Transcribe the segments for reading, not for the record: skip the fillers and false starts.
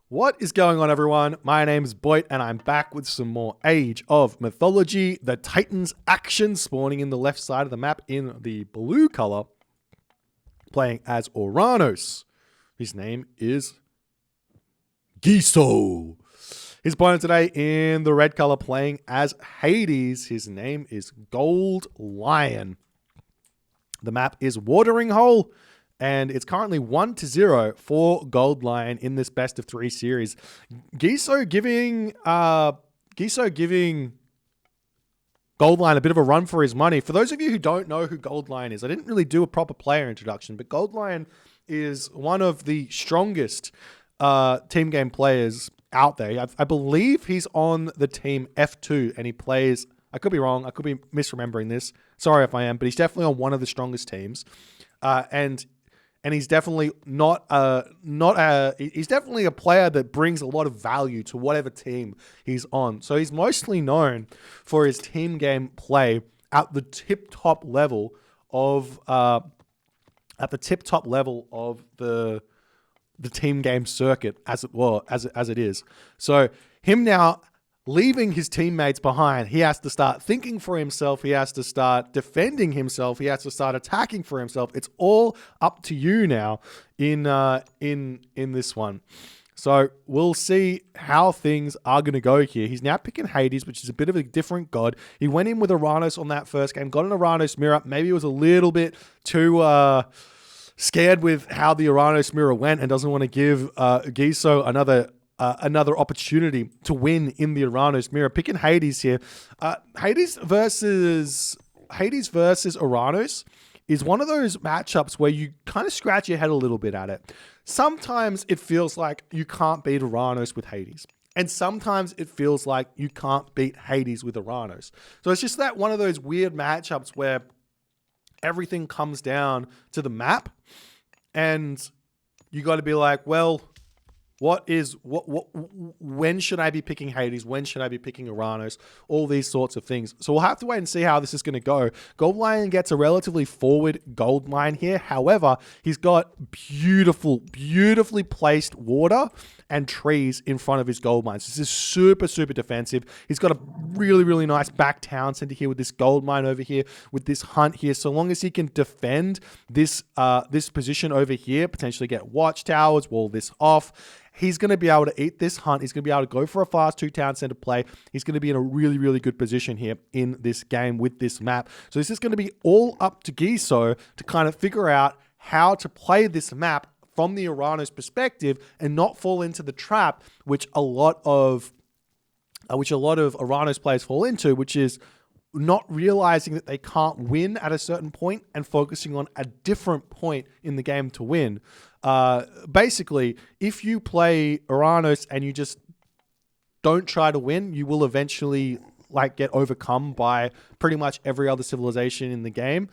What is going on, everyone? My name is Boit, and I'm back with some more Age of Mythology. The Titans action spawning in the left side of the map in the blue color, playing as Oranos. His name is Guisao. His opponent today in the red color, playing as Hades. His name is Gold Lion. The map is Watering Hole, and it's currently 1-0 for Gold Lion in this best of 3 series. Guisao giving Gold Lion a bit of a run for his money. For those of you who don't know who Gold Lion is, I didn't really do a proper player introduction, but Gold Lion is one of the strongest team game players out there. I believe he's on the team F2, and he plays, I could be wrong, I could be misremembering this. Sorry if I am, but he's definitely on one of the strongest teams. And he's definitely he's definitely a player that brings a lot of value to whatever team he's on. So he's mostly known for his team game play at the top level of the team game circuit, as it is. So him now leaving his teammates behind, he has to start thinking for himself. He has to start defending himself. He has to start attacking for himself. It's all up to you now in this one. So we'll see how things are going to go here. He's now picking Hades, which is a bit of a different god. He went in with Oranos on that first game, got an Oranos mirror. Maybe it was a little bit too scared with how the Oranos mirror went and doesn't want to give Guisao another opportunity to win in the Oranos mirror. Picking Hades here. Hades versus Oranos is one of those matchups where you kind of scratch your head a little bit at it. Sometimes it feels like you can't beat Oranos with Hades. And sometimes it feels like you can't beat Hades with Oranos. So it's just that one of those weird matchups where everything comes down to the map. And you got to be like, well, when should I be picking Hades? When should I be picking Oranos? All these sorts of things. So we'll have to wait and see how this is going to go. Gold Lion gets a relatively forward gold mine here. However, he's got beautifully placed water and trees in front of his gold mines. This is super defensive. He's got a really nice back town center here with this gold mine over here, with this hunt here. So long as he can defend this position over here, potentially get watchtowers, wall this off, he's going to be able to eat this hunt. He's going to be able to go for a fast 2 town center play. He's going to be in a really good position here in this game with this map. So this is going to be all up to Guisao to kind of figure out how to play this map from the Oranos perspective and not fall into the trap which a lot of Oranos players fall into, which is not realizing that they can't win at a certain point and focusing on a different point in the game to win. Basically, if you play Oranos and you just don't try to win, you will eventually get overcome by pretty much every other civilization in the game.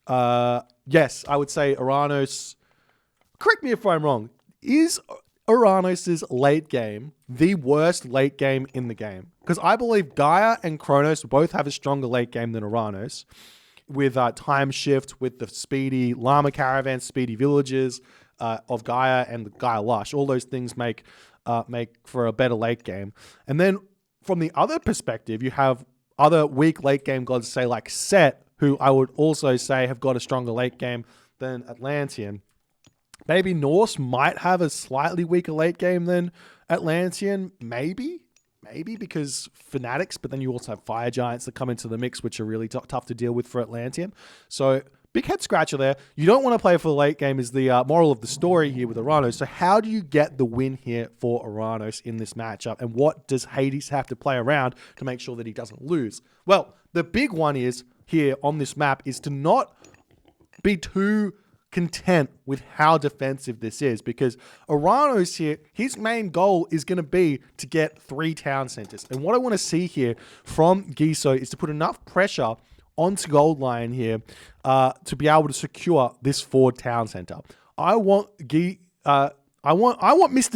Yes, I would say Oranos, correct me if I'm wrong, is Oranos' late game the worst late game in the game? Because I believe Gaia and Kronos both have a stronger late game than Oranos, with time shift, with the speedy llama caravans, speedy villages of Gaia and the Gaia Lush. All those things make for a better late game. And then from the other perspective, you have other weak late game gods, say like Set, who I would also say have got a stronger late game than Atlantean. Maybe Norse might have a slightly weaker late game than Atlantean. Maybe because Fanatics, but then you also have Fire Giants that come into the mix, which are really tough to deal with for Atlantean. So big head scratcher there. You don't want to play for the late game is the moral of the story here with Oranos. So how do you get the win here for Oranos in this matchup? And what does Hades have to play around to make sure that he doesn't lose? Well, the big one is here on this map is to not be too content with how defensive this is, because Oranos here, his main goal is going to be to get 3 town centers. And what I want to see here from Guisao is to put enough pressure onto Gold Lion here to be able to secure this 4 town center. I want Mr.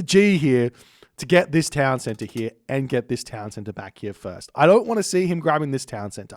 G here to get this town center here and get this town center back here first. I don't want to see him grabbing this town center.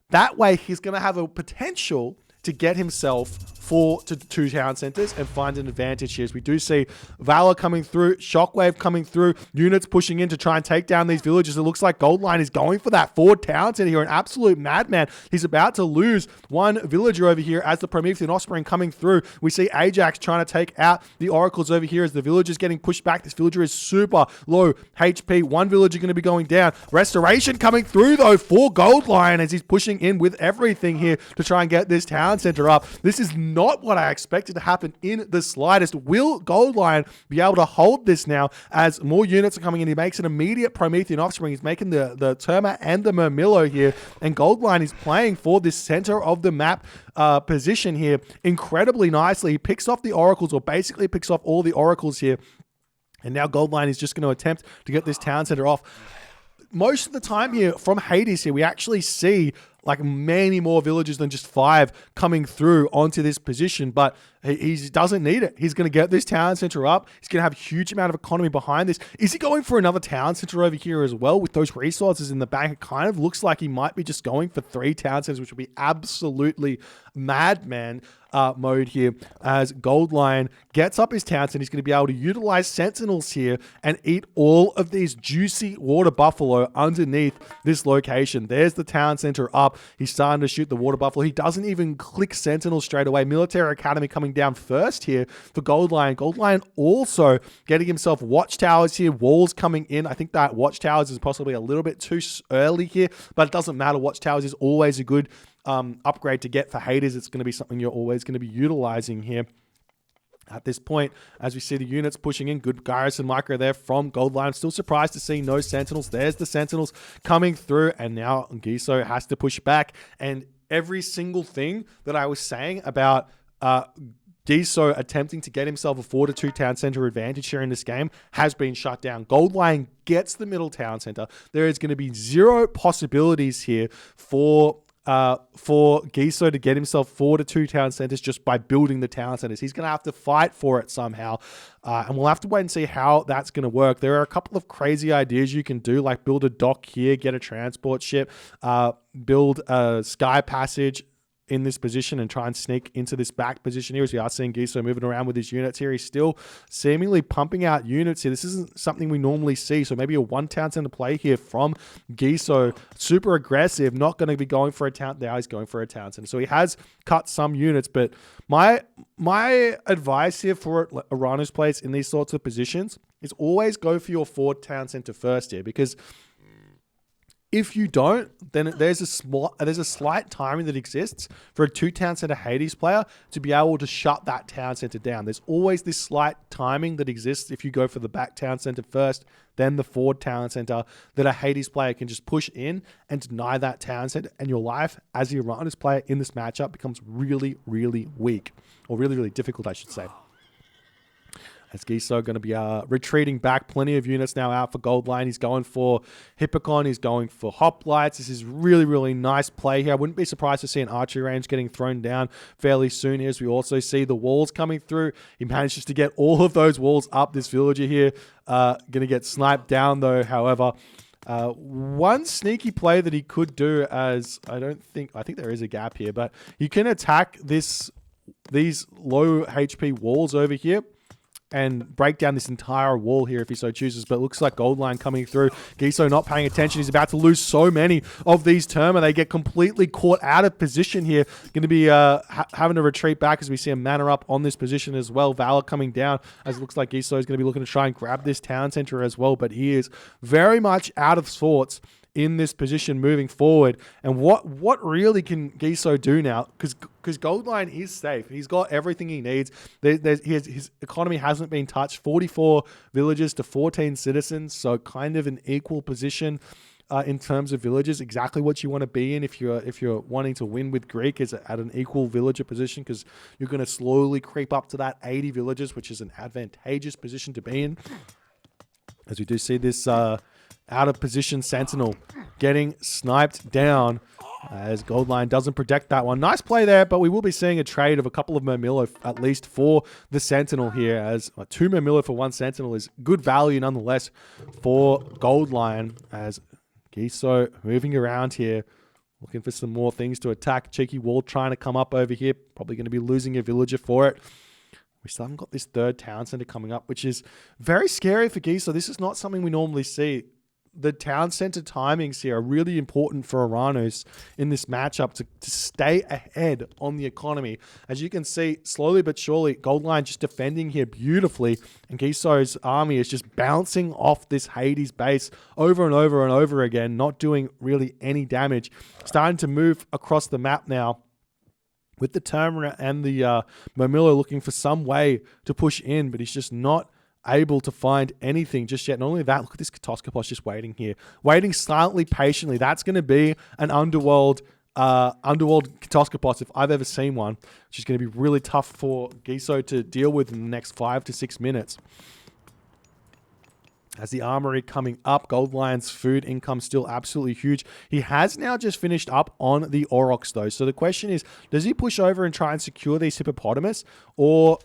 That way, he's going to have a potential to get himself 4 to 2 town centers and find an advantage here. As we do see Valor coming through, Shockwave coming through, units pushing in to try and take down these villages. It looks like Goldline is going for that forward town center here, an absolute madman. He's about to lose one villager over here as the Promethean Offspring coming through. We see Ajax trying to take out the Oracles over here as the villager's getting pushed back. This villager is super low HP. One villager going to be going down. Restoration coming through though for Goldline as he's pushing in with everything here to try and get this town center up. This is not what I expected to happen in the slightest. Will Goldline be able to hold this now as more units are coming in? He makes an immediate Promethean Offspring. He's making the Terma and the Murmillo here, and Goldline is playing for this center of the map position here incredibly nicely. He picks off the Oracles, or basically picks off all the Oracles here, and now Goldline is just going to attempt to get this town center off. Most of the time here from Hades here, we actually see like many more villages than just 5 coming through onto this position, but he doesn't need it. He's going to get this town center up. He's going to have a huge amount of economy behind this. Is he going for another town center over here as well with those resources in the bank? It kind of looks like he might be just going for 3 town centers, which would be absolutely madman mode here as Goldline gets up his town center. He's going to be able to utilize sentinels here and eat all of these juicy water buffalo underneath this location. There's the town center up. He's starting to shoot the water buffalo. He doesn't even click sentinel straight away. Military Academy coming down first here for Goldline. Goldline also getting himself watchtowers here. Walls coming in. I think that watchtowers is possibly a little bit too early here, but it doesn't matter. Watchtowers is always a good upgrade to get for Hades. It's going to be something you're always going to be utilizing here. At this point, as we see the units pushing in, good garrison micro there from Goldline. I'm still surprised to see no sentinels. There's the sentinels coming through, and now Guisao has to push back. And every single thing that I was saying about Guisao attempting to get himself a 4 to 2 town center advantage here in this game has been shut down. Goldline gets the middle town center. There is going to be 0 possibilities here for Guisao to get himself 4 to 2 town centers just by building the town centers. He's going to have to fight for it somehow. And we'll have to wait and see how that's going to work. There are a couple of crazy ideas you can do, like build a dock here, get a transport ship, build a sky passage in this position and try and sneak into this back position here, as we are seeing Guisao moving around with his units here. He's still seemingly pumping out units here. This isn't something we normally see, so maybe a 1 town center play here from Guisao. Super aggressive, not going to be going for a town. Now he's going for a town center. So he has cut some units, but my advice here for Oranos players in these sorts of positions is always go for your 4 town center first here, because if you don't, then there's a slight timing that exists for a 2 town center Hades player to be able to shut that town center down. There's always this slight timing that exists if you go for the back town center first, then the forward town center, that a Hades player can just push in and deny that town center, and your life as the Oranos player in this matchup becomes really, really weak, or really, really difficult, I should say. As Guisao going to be retreating back. Plenty of units now out for Goldline. He's going for Hippocon. He's going for Hoplites. This is really, really nice play here. I wouldn't be surprised to see an archery range getting thrown down fairly soon here, as we also see the walls coming through. He manages to get all of those walls up. This villager here going to get sniped down though, however. One sneaky play that he could do, as I think there is a gap here, but you can attack these low HP walls over here and break down this entire wall here if he so chooses. But it looks like Goldline coming through. Guisao not paying attention. He's about to lose so many of these Terma. They get completely caught out of position here. Going to be having to retreat back as we see a mana up on this position as well. Valor coming down, as it looks like Guisao is going to be looking to try and grab this town center as well. But he is very much out of sorts in this position moving forward. And what really can Guisao do now? Because Goldline is safe. He's got everything he needs. His economy hasn't been touched. 44 villages to 14 citizens, so kind of an equal position in terms of villages. Exactly what you want to be in if you're wanting to win with Greek, is at an equal villager position, because you're going to slowly creep up to that 80 villages, which is an advantageous position to be in. As we do see this out of position sentinel getting sniped down, as Goldline doesn't protect that one. Nice play there, but we will be seeing a trade of a couple of Murmillo at least for the sentinel here, as 2 Murmillo for 1 sentinel is good value nonetheless for Goldline, as Guisao moving around here Looking for some more things to attack. Cheeky wall trying to come up over here. Probably going to be losing a villager for it. We still haven't got this third town center coming up, which is very scary for Guisao. This is not something we normally see. The town center timings here are really important for Oranos in this matchup to stay ahead on the economy. As you can see, slowly but surely, Goldline just defending here beautifully, and Guisao's army is just bouncing off this Hades base over and over and over again, not doing really any damage. Starting to move across the map now, with the Termina and the Momillo looking for some way to push in, but he's just not able to find anything just yet. Not only that, look at this Katoskopos just waiting here. Waiting silently, patiently. That's going to be an underworld Katoskopos if I've ever seen one, which is going to be really tough for Guisao to deal with in the next 5 to 6 minutes. As the armory coming up, Goldlion's food income still absolutely huge. He has now just finished up on the Aurochs though. So the question is, does he push over and try and secure these hippopotamus, or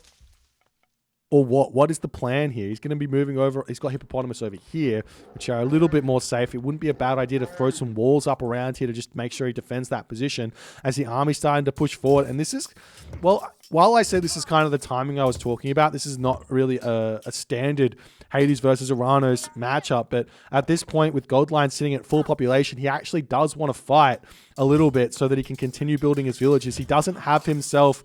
what? What is the plan here? He's going to be moving over. He's got hippopotamus over here, which are a little bit more safe. It wouldn't be a bad idea to throw some walls up around here to just make sure he defends that position as the army's starting to push forward. And this is, well, while I say this is kind of the timing I was talking about, this is not really a standard Hades versus Oranos matchup. But at this point, with Goldline sitting at full population, he actually does want to fight a little bit so that he can continue building his villages. He doesn't have himself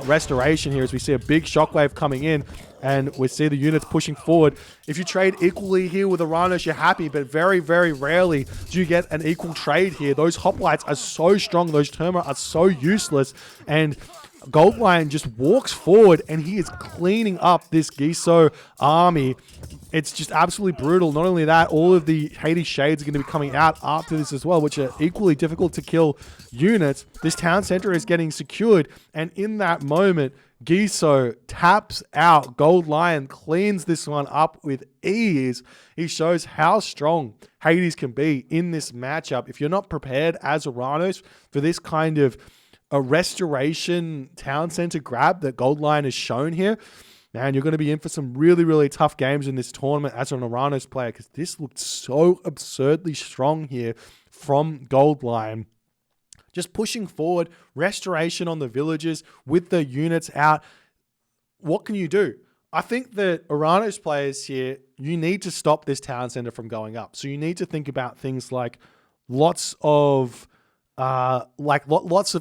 restoration here, as we see a big shockwave coming in and we see the units pushing forward. If you trade equally here with Oranos, you're happy, but very, very rarely do you get an equal trade here. Those hoplites are so strong, those Terma are so useless, and Goldline just walks forward and he is cleaning up this Guisao army. It's just absolutely brutal. Not only that, all of the Hades Shades are going to be coming out after this as well, which are equally difficult to kill units. This town center is getting secured, and in that moment, Guisao taps out. Goldline cleans this one up with ease. He shows how strong Hades can be in this matchup. If you're not prepared as Oranos for this kind of a restoration town center grab that Goldline has shown here, man, you're going to be in for some really, really tough games in this tournament as an Oranos player, because this looked so absurdly strong here from Goldline. Just pushing forward, restoration on the villages with the units out. What can you do? I think that Oranos players here, you need to stop this town center from going up. So you need to think about things like lots of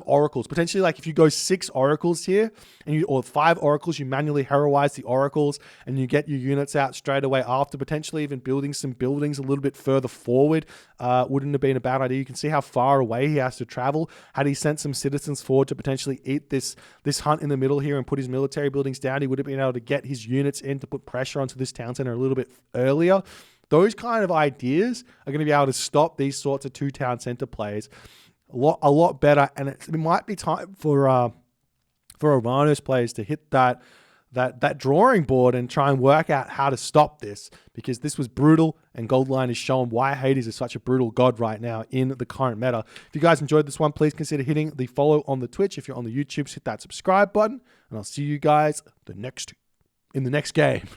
oracles. Potentially, like if you go 6 oracles here, and or 5 oracles, you manually heroize the oracles and you get your units out straight away after, potentially even building some buildings a little bit further forward. Wouldn't have been a bad idea. You can see how far away he has to travel. Had he sent some citizens forward to potentially eat this hunt in the middle here and put his military buildings down, he would have been able to get his units in to put pressure onto this town center a little bit earlier. Those kind of ideas are going to be able to stop these sorts of 2 town center plays a lot better, and it might be time for Oranos players to hit that drawing board and try and work out how to stop this, because this was brutal, and Goldline is showing why Hades is such a brutal god right now in the current meta. If you guys enjoyed this one, please consider hitting the follow on the Twitch. If you're on the YouTube, hit that subscribe button, and I'll see you guys in the next game.